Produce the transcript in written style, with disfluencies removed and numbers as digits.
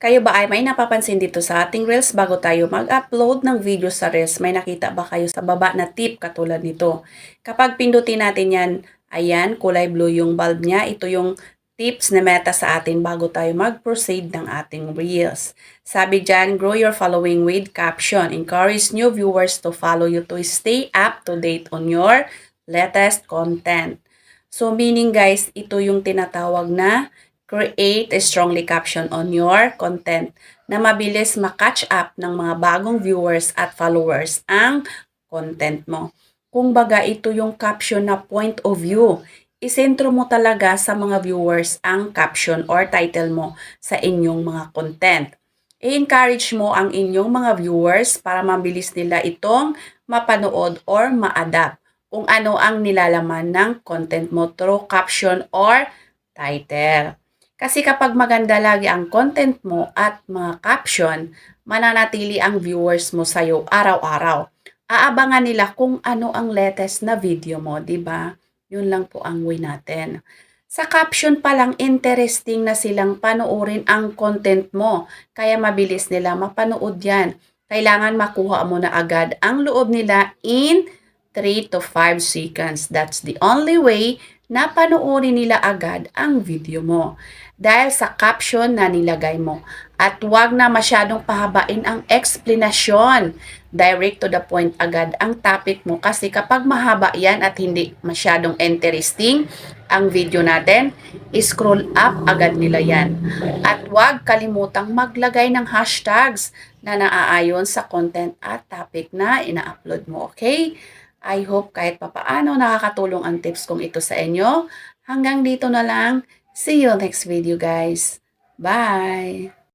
Kayo ba ay may napapansin dito sa ating Reels bago tayo mag-upload ng video sa Reels? May nakita ba kayo sa baba na tip katulad nito? Kapag pindutin natin yan, ayan, kulay blue yung bulb niya. Ito yung tips na meta sa atin bago tayo mag-proceed ng ating Reels. Sabi dyan, grow your following with caption. Encourage new viewers to follow you to stay up to date on your latest content. So meaning guys, ito yung tinatawag na create a strongly caption on your content na mabilis ma-catch up ng mga bagong viewers at followers ang content mo. Kung baga ito yung caption na point of view. Isentro mo talaga sa mga viewers ang caption or title mo sa inyong mga content. I-encourage mo ang inyong mga viewers para mabilis nila itong mapanood or ma-adapt kung ano ang nilalaman ng content mo through caption or title. Kasi kapag maganda lagi ang content mo at mga caption, mananatili ang viewers mo sa'yo araw-araw. Aabangan nila kung ano ang latest na video mo, di ba? Yun lang po ang way natin. Sa caption pa lang, interesting na silang panoorin ang content mo. Kaya mabilis nila mapanood yan. Kailangan makuha mo na agad ang loob nila in 3 to 5 seconds. That's the only way na panoorin nila agad ang video mo dahil sa caption na nilagay mo. At huwag na masyadong pahabain ang explanation. Direct to the point agad ang topic mo kasi kapag mahaba yan at hindi masyadong interesting ang video natin, scroll up agad nila yan. At huwag kalimutang maglagay ng hashtags na naaayon sa content at topic na ina-upload mo, okay? I hope kahit papaano nakakatulong ang tips kong ito sa inyo. Hanggang dito na lang. See you next video guys. Bye!